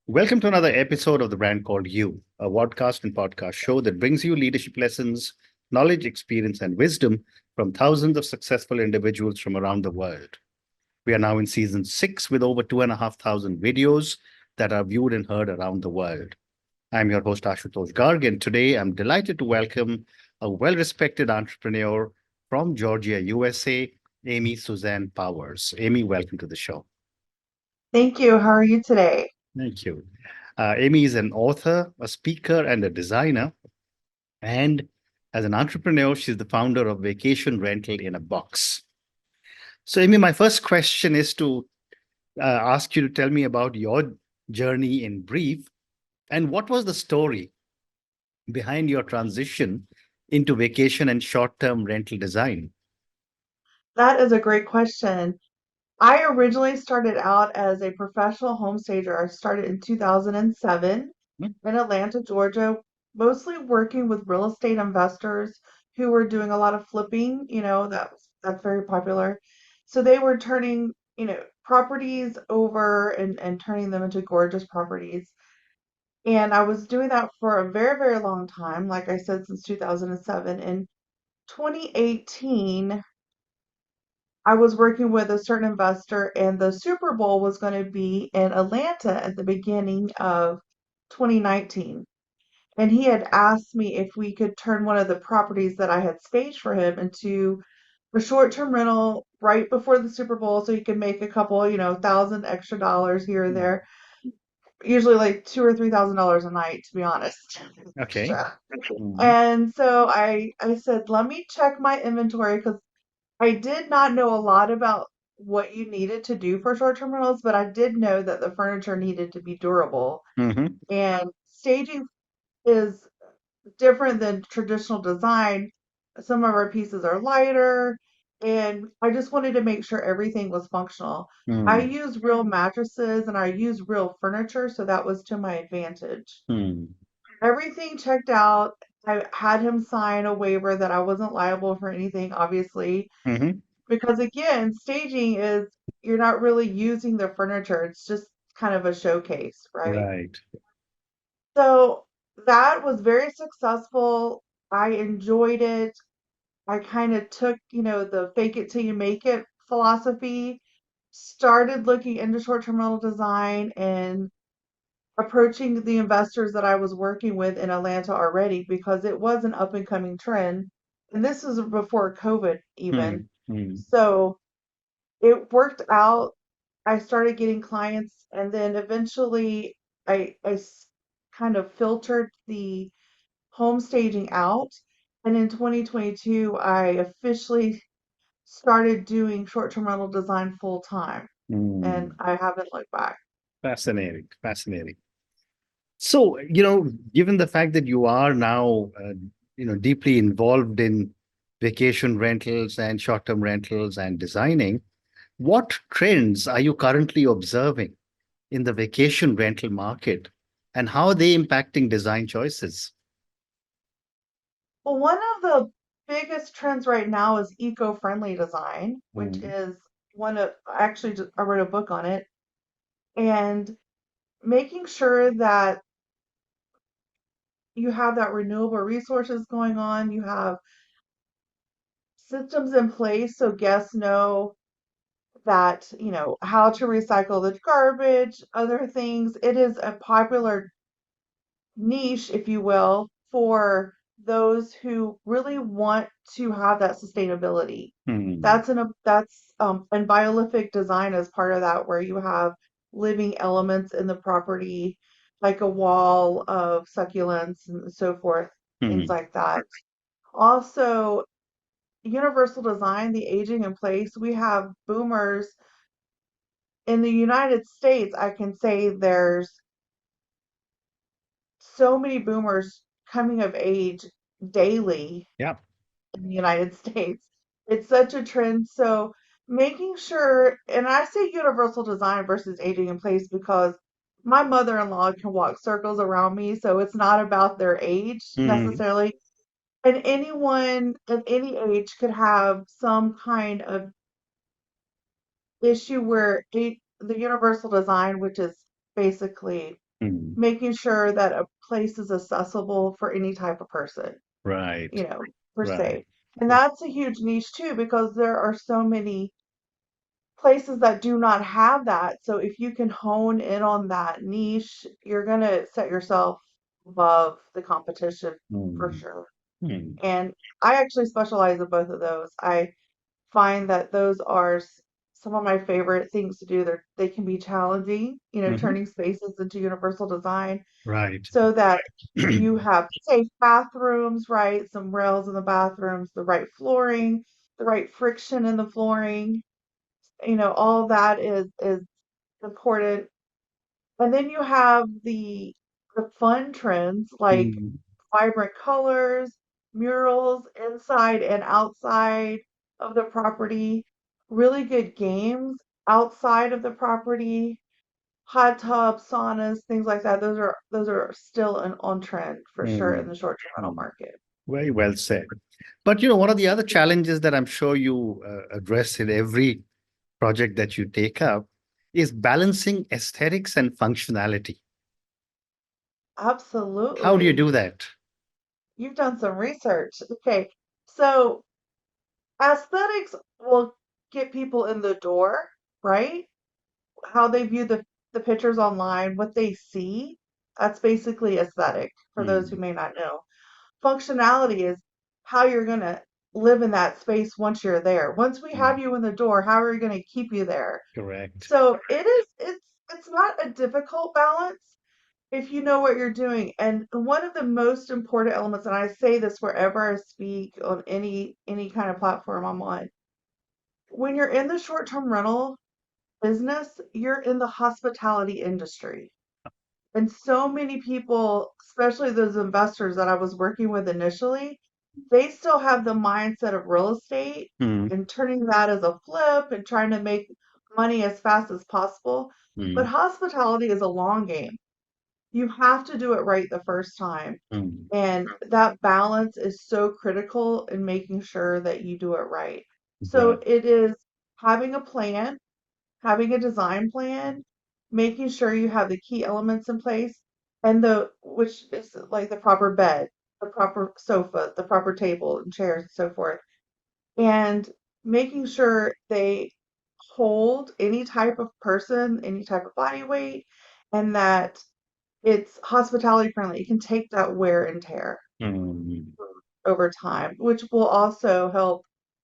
Welcome to another episode of the brand called You, a podcast and podcast show that brings you leadership lessons, knowledge, experience, and wisdom from thousands of successful individuals from around the world. We are now in season 6 with over 2,500 videos that are viewed and heard around the world. I'm your host, Ashutosh Garg, and today I'm delighted to welcome a well respected entrepreneur from Georgia, USA, Amy Susanne Powers. Amy, welcome to the show. Thank you. How are you today? Thank you. Amy is an author, a speaker, and a designer. And as an entrepreneur, she's the founder of Vacation Rental in a Box. So, Amy, my first question is to ask you to tell me about your journey in brief and what was the story behind your transition into vacation and short term rental design? That is a great question. I originally started out as a professional home stager. I started in 2007 Hmm. in Atlanta, Georgia, mostly working with real estate investors who were doing a lot of flipping, that's very popular. So they were turning, properties over and turning them into gorgeous properties. And I was doing that for a very, very long time, like I said, since 2007. In 2018, I was working with a certain investor, and the Super Bowl was going to be in Atlanta at the beginning of 2019. And he had asked me if we could turn one of the properties that I had staged for him into a short-term rental right before the Super Bowl so he could make a couple, thousand extra dollars here or Hmm. there. Usually like $2,000 or $3,000 a night, to be honest. Okay. Extra. Mhm. And so I said, let me check my inventory because I did not know a lot about what you needed to do for short-term rentals, but I did know that the furniture needed to be durable. Mhm. And staging is different than traditional design. Some of our pieces are lighter, and I just wanted to make sure everything was functional. I Mm. use real mattresses and I use real furniture, so that was to my advantage. Mm. Everything checked out. I had him sign a waiver that I wasn't liable for anything, obviously. Mhm. Because again, staging is you're not really using the furniture. It's just kind of a showcase, right? Right. So that was very successful. I enjoyed it. I kind of took, the fake it till you make it philosophy, started looking into short-term rental design and approaching the investors that I was working with in Atlanta already because it was an up and coming trend. And this is before COVID even. Mm. Mm. So it worked out. I started getting clients, and then eventually I kind of filtered the home staging out. And in 2022, I officially started doing short-term rental design full time, and Mm. I haven't looked back. Fascinating. Fascinating. So, given the fact that you are now, deeply involved in vacation rentals and short-term rentals and designing, what trends are you currently observing in the vacation rental market, and how are they impacting design choices? Well, one of the biggest trends right now is eco-friendly design, which Mm. is one of actually I wrote a book on it, and making sure that you have that renewable resources going on, you have systems in place so guests know that, how to recycle the garbage, other things. It is a popular niche, if you will, for those who really want to have that sustainability. Mm. That's and biolithic design is part of that, where you have living elements in the property, like a wall of succulents and so forth, things Mm. like that. Also, universal design, the aging in place. We have boomers in the United States. I can say there's so many boomers coming of age daily Yeah. in the United States. It's such a trend. So making sure, and I say universal design versus aging in place because my mother-in-law can walk circles around me, so it's not about their age Mm. necessarily. And anyone of any age could have some kind of issue where the universal design, which is basically Mm. making sure that a place is accessible for any type of person, Right. per Right. se. And that's a huge niche too, because there are so many places that do not have that. So if you can hone in on that niche, you're going to set yourself above the competition for Mm. sure. Mm. And I actually specialize in both of those. I find that those are some of my favorite things to do. They can be challenging, Mhm. turning spaces into universal design Right. so that you have safe bathrooms, right? Some rails in the bathrooms, the right flooring, the right friction in the flooring. All that is important. And then you have the fun trends like Mm. vibrant colors, murals inside and outside of the property, really good games outside of the property, hot tubs, saunas, things like that. Those are still on trend for sure in Mm. the short-term rental Mm. market. Very well said. But one of the other challenges that I'm sure you address in every project that you take up is balancing aesthetics and functionality. How do you Absolutely. do that? You've done some research. Okay. So aesthetics will get people in the door, right? How they view the pictures online, what they see, that's basically aesthetic for those who Mm. may not know. Functionality is how you're going to live in that space once you're there. Once we Mm. have you in the door, how are we going to keep you there? Correct. So it's not a difficult balance if you know what you're doing. And one of the most important elements, and I say this wherever I speak on any kind of platform I'm on, when you're in the short-term rental business, you're in the hospitality industry. And so many people, especially those investors that I was working with initially, they still have the mindset of real estate Mm. and turning that as a flip and trying to make money as fast as possible. But Mm. hospitality is a long game. You have to do it right the first time. Mm. And that balance is so critical in making sure that you do it right. Right. So it is having a plan, having a design plan, making sure you have the key elements in place, and which is like the proper bed, the proper sofa, the proper table and chairs and so forth, and making sure they hold any type of person, any type of body weight, and that it's hospitality friendly. It can take that wear and tear Mm. over time, which will also help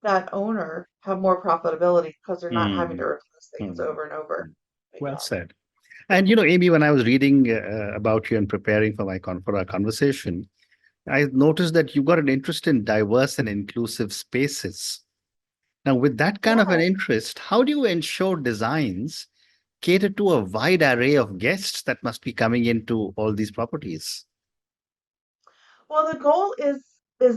that owner have more profitability because they're not having to Mm. replace things Mm. over and over Well again. said. And Amy, when I was reading about you and preparing for for our conversation, I noticed that you got an interest in diverse and inclusive spaces. Now, with that kind of an Yeah. interest, how do you ensure designs cater to a wide array of guests that must be coming into all these properties? Well, the goal is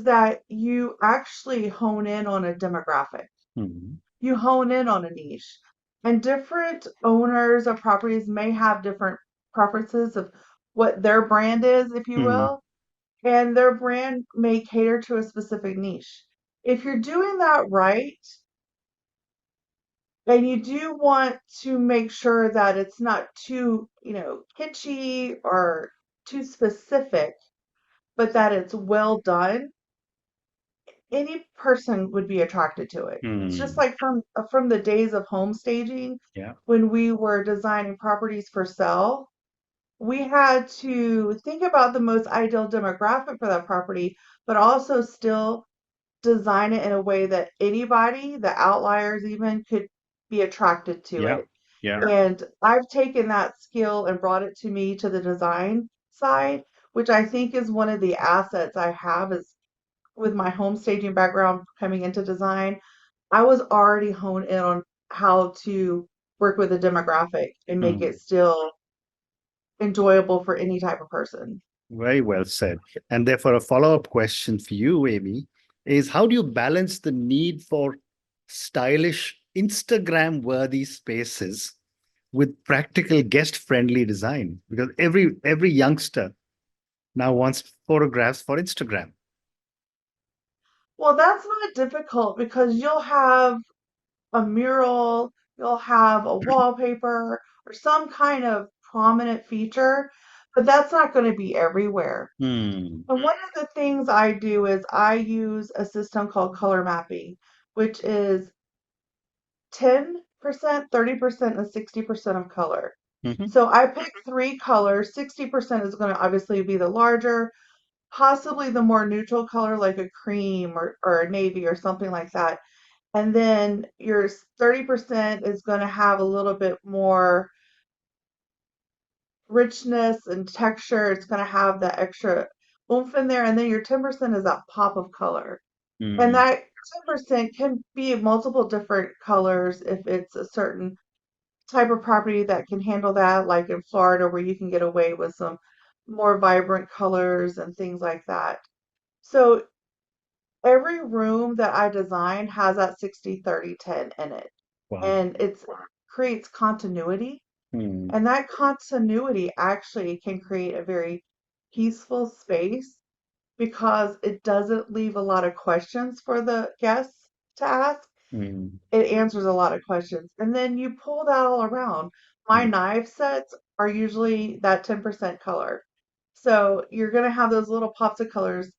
that you actually hone in on a demographic. Hmm. You hone in on a niche. And different owners of properties may have different preferences of what their brand is, if you Hmm. will, and their brand may cater to a specific niche. If you're doing that right, and you do want to make sure that it's not too, kitschy or too specific, but that it's well done, any person would be attracted to it. It's just Hmm. like from the days of home staging Yeah. when we were designing properties for sale. We had to think about the most ideal demographic for that property, but also still design it in a way that anybody, the outliers even, could be attracted to Yeah. it. Yeah. And I've taken that skill and brought it to me to the design side, which I think is one of the assets I have is with my home staging background coming into design. I was already honed in on how to work with a demographic and make Hmm. it still enjoyable for any type of person. Very well said. And therefore, a follow-up question for you, Amy, is how do you balance the need for stylish, Instagram-worthy spaces with practical guest-friendly design? Because every youngster now wants photographs for Instagram. Well, that's not difficult because you'll have a mural, you'll have a wallpaper or some kind of prominent feature. but that's not going to be everywhere. Hmm. And one of the things I do is I use a system called color mapping, which is 10%, 30%, and 60% of color. Mm-hmm. So I pick three colors. 60% is going to obviously be the larger, possibly the more neutral color like a cream or a navy or something like that. And then your 30% is going to have a little bit more richness and texture. It's going to have that extra oomph in there. And then your 10% is that pop of color. And Hmm. that 10% can be multiple different colors if it's a certain type of property that can handle that, like in Florida, where you can get away with some more vibrant colors and things like that. So every room that I design has that 60-30-10 in it. Wow. And it creates continuity. Hmm. And that continuity actually can create a very peaceful space because it doesn't leave a lot of questions for the guests to ask. Hmm. It answers a lot of questions. And then you pull that all around. My Hmm. knife sets are usually that 10% color. So you're going to have those little pops of colors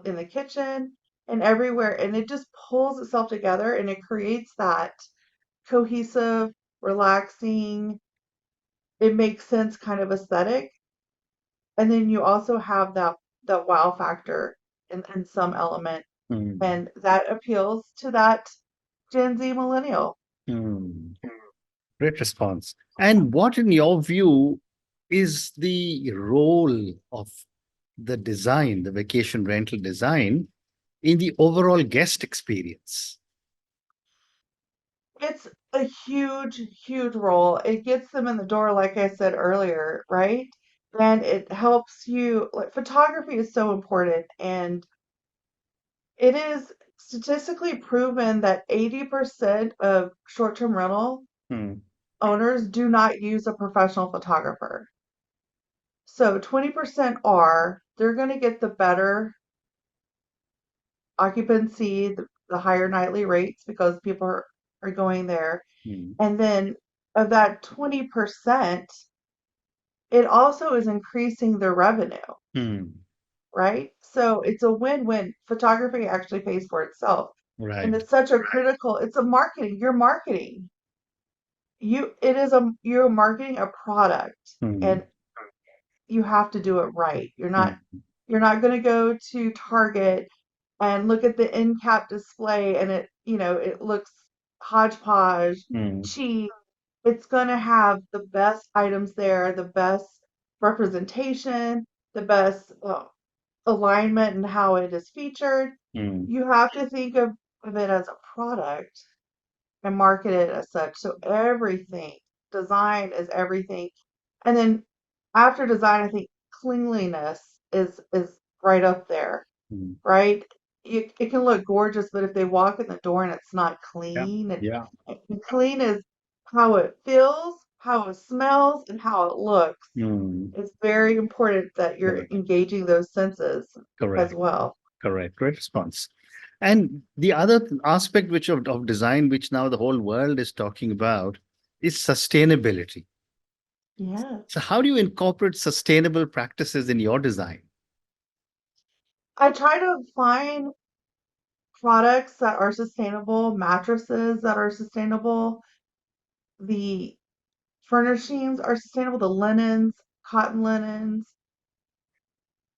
in the kitchen and everywhere. And it just pulls itself together and it creates that cohesive, relaxing, it makes sense kind of aesthetic. And then you also have that wow factor in some element. Hmm. And that appeals to that Gen Z millennial. Hmm. Great response. And what, in your view, is the role of the design, the vacation rental design, in the overall guest experience? It's a huge, huge role. It gets them in the door, like I said earlier, right? And it helps you, like photography is so important. And it is statistically proven that 80% of short-term rental Hmm. owners do not use a professional photographer. So 20% are, they're going to get the better occupancy, the higher nightly rates because people are going there. Hmm. And then of that 20%, it also is increasing their revenue, Hmm. right? So it's a win-win. Photography actually pays for itself. And Right. it's such a critical, it's a marketing, you're marketing. You're marketing a product Hmm. and you have to do it right. Hmm. You're not going to go to Target and look at the end cap display and it looks hodgepodge, Hmm. cheap. It's going to have the best items there, the best representation, the best alignment and how it is featured. Hmm. You have to think of it as a product and market it as such. So everything, design is everything. And then after design, I think cleanliness is right up there, Hmm. right? It can look gorgeous, but if they walk in the door and it's not Yeah. clean, Yeah. and clean is how it feels, how it smells, and how it looks. Hmm. It's very important that you're Correct. engaging those senses as Correct. well. Correct. Great response. And the other aspect which of design, which now the whole world is talking about, is sustainability. Yeah. So how do you incorporate sustainable practices in your design? I try to find products that are sustainable, mattresses that are sustainable, the furnishings are sustainable, the linens, cotton linens,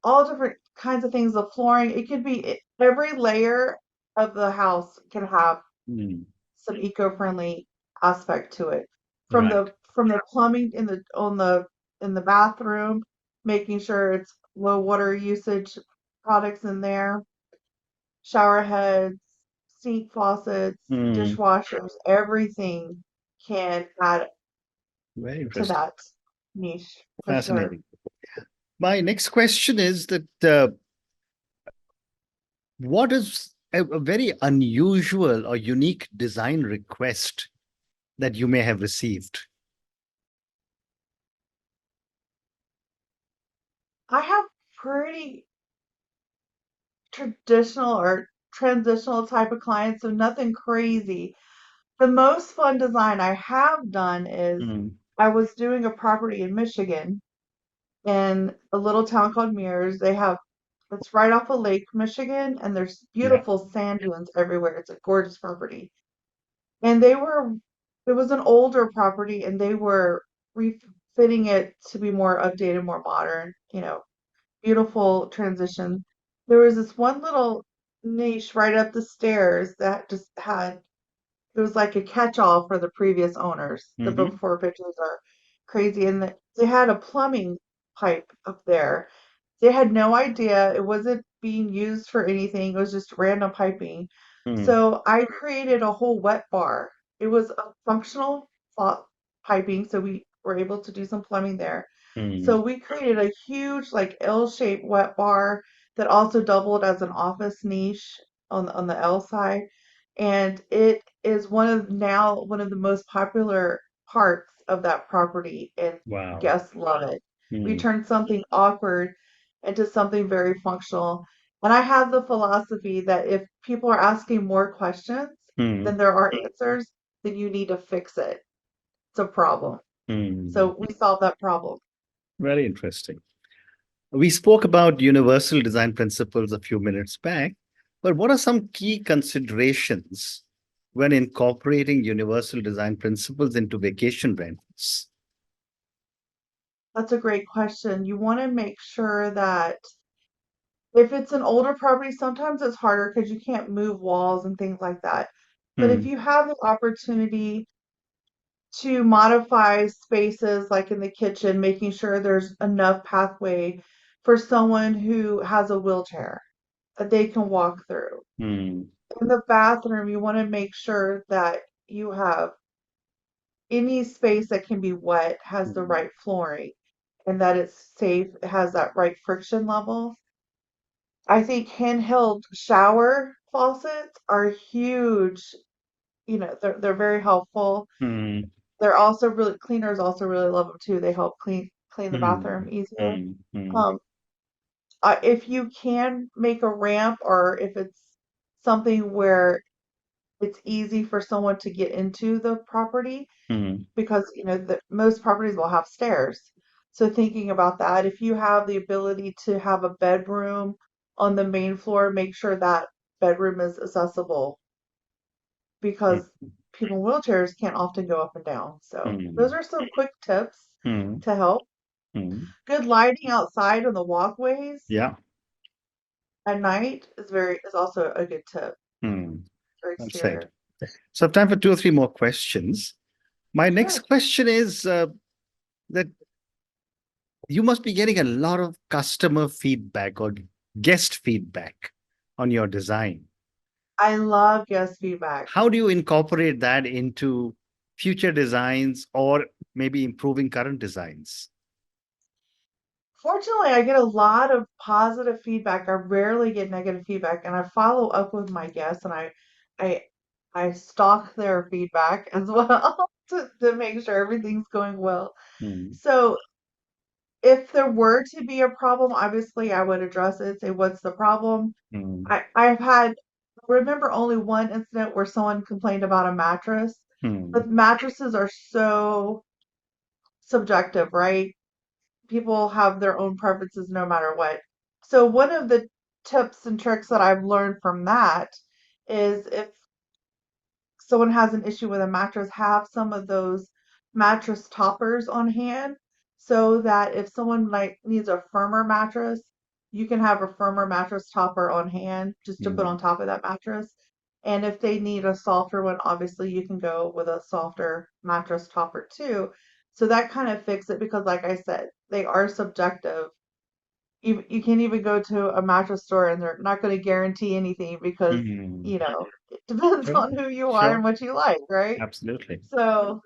all different kinds of things, the flooring. It could be every layer of the house can have Hmm. some eco-friendly aspect to it. Right. From the plumbing in the bathroom, making sure it's low water usage products in there, shower heads, sink faucets, Hmm. dishwashers, everything can add Very to interesting. that niche for sure. Fascinating. My next question is that what is a very unusual or unique design request that you may have received? I have pretty traditional or transitional type of clients, so nothing crazy. The most fun design I have done is Hmm. I was doing a property in Michigan in a little town called Mears. It's right off of Lake Michigan, and there's Yeah. beautiful sand dunes everywhere. It's a gorgeous property. And it was an older property, and they were refitting it to be more updated, more modern, beautiful transition. There was this one little niche right up the stairs that just had it was like a catch-all for the previous owners. The Mm-hmm. before pictures are crazy, and they had a plumbing pipe up there. They had no idea it wasn't being used for anything. It was just random piping. Mm, So I created a whole wet bar. It was a functional piping, so we were able to do some plumbing there. mm, So we created a huge, like L-shaped wet bar that also doubled as an office niche on the L side, and it is one of the most popular parts of that property, and wow. guests love it. We Mm, turned something awkward into something very functional. And I have the philosophy that if people are asking more questions mm, than there are answers, then you need to fix it. It's a problem. mm. So we solve that problem. Very interesting. We spoke about universal design principles a few minutes back, but what are some key considerations when incorporating universal design principles into vacation rentals? That's a great question. You want to make sure that if it's an older property, sometimes it's harder because you can't move walls and things like that. But if Mm, you have the opportunity to modify spaces like in the kitchen, making sure there's enough pathway for someone who has a wheelchair that they can walk through. mm, In the bathroom, you want to make sure that you have any space that can be wet has the mm, right flooring and that it's safe, it has that right friction level. I think handheld shower faucets are huge. They're very helpful. mm, They're also really cleaners also really love them too. They help clean the bathroom mm, easier. mm, mm, Um, if you can make a ramp or if it's something where it's easy for someone to get into the property mm, because most properties will have stairs. So thinking about that, if you have the ability to have a bedroom on the main floor, make sure that bedroom is accessible because people in wheelchairs can't often go up and down. So those mm, are some quick tips mm, to help. mm. Good lighting outside on the walkways Yeah. at night is also a good tip Mm. for Well said. exterior. So I have time for two or three more questions. My next Sure. question is that you must be getting a lot of customer feedback or guest feedback on your design. I love guest feedback. How do you incorporate that into future designs or maybe improving current designs? Fortunately, I get a lot of positive feedback. I rarely get negative feedback, and I follow up with my guests, and I, I stalk their feedback as well to make sure everything's going well. Mm, So if there were to be a problem, obviously I would address it, say, what's the problem? mm, Remember only one incident where someone complained about a mattress. mm, But mattresses are so subjective, right? People have their own preferences no matter what. So one of the tips and tricks that I've learned from that is if someone has an issue with a mattress, have some of those mattress toppers on hand so that if someone like needs a firmer mattress, you can have a firmer mattress topper on hand just to put mm, on top of that mattress. And if they need a softer one, obviously you can go with a softer mattress topper too. So that kind of fix it because like I said, they are subjective. You can't even go to a mattress store and they're not going to guarantee anything because, mm. it depends Sure, on who you are sure, and what you like, right? absolutely. So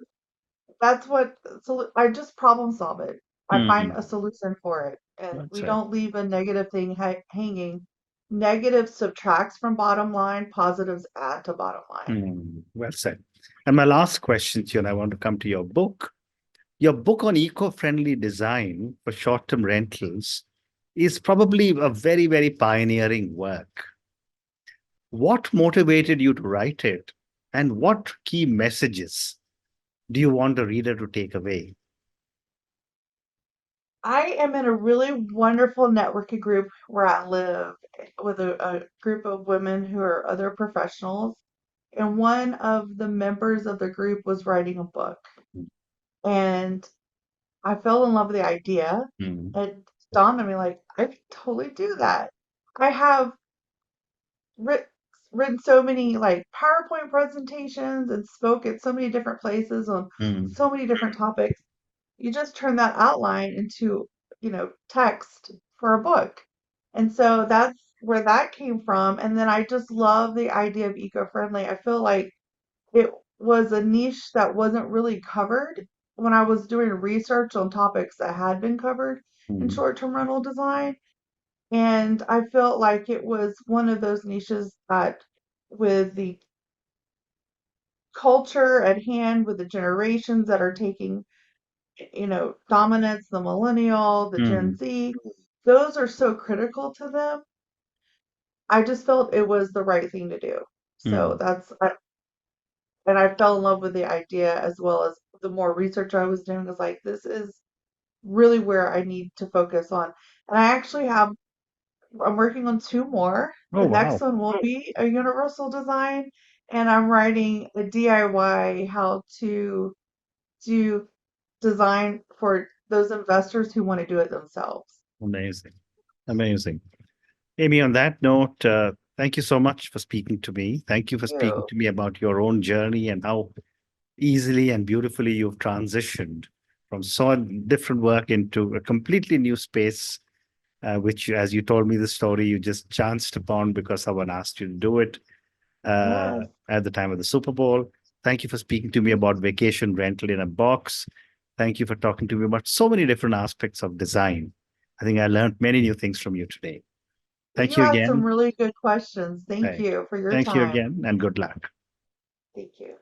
so I just problem solve it. I find Mm. a solution for it, and Well we said. don't leave a negative thing hanging. Negative subtracts from bottom line, positives add to bottom line. Mm. Well said. And my last question to you, and I want to come to your book. Your book on eco-friendly design for short-term rentals is probably a very, very pioneering work. What motivated you to write it, and what key messages do you want the reader to take away? I am in a really wonderful networking group where I live with a group of women who are other professionals. And one of the members of the group was writing a book. And I fell in love with the idea. Mm, It dawned on me like, I could totally do that. I have writ- written so many like PowerPoint presentations and spoke at so many different places on mm, so many different topics. You just turn that outline into, text for a book. And so that's where that came from. And then I just love the idea of eco-friendly. I feel like it was a niche that wasn't really covered when I was doing research on topics that had been covered in mm, short-term rental design. And I felt like it was one of those niches that, with the culture at hand, with the generations that are taking, dominance, the millennial, the Gen mm, Z, those are so critical to them. I just felt it was the right thing to do. So mm, and I fell in love with the idea as well as the more research I was doing. I was like, this is really where I need to focus on. And I'm working on two more. oh, The wow. next one will be a universal design, and I'm writing a DIY how to do design for those investors who want to do it themselves. Amazing. Amazing. Amy, on that note, thank you so much for speaking to me. Thank you for speaking You. to me about your own journey and how easily and beautifully you've transitioned from so different work into a completely new space, which, as you told me the story, you just chanced upon because someone asked you to do it Yes. at the time of the Super Bowl. Thank you for speaking to me about vacation rental in a box. Thank you for talking to me about so many different aspects of design. I think I learned many new things from you today. Thank You you asked some again. really good questions. Thank Right. you for your Thank you time. again and good luck. Thank you.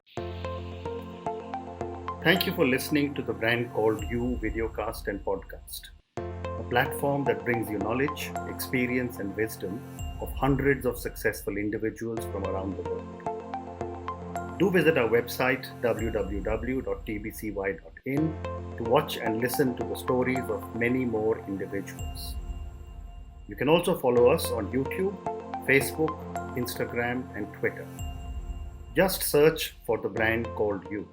Thank you for listening to the Brand Called You videocast and podcast, a platform that brings you knowledge, experience, and wisdom of hundreds of successful individuals from around the world. Do visit our website www.tbcy.in to watch and listen to the stories of many more individuals. You can also follow us on YouTube, Facebook, Instagram, and Twitter. Just search for the brand called You.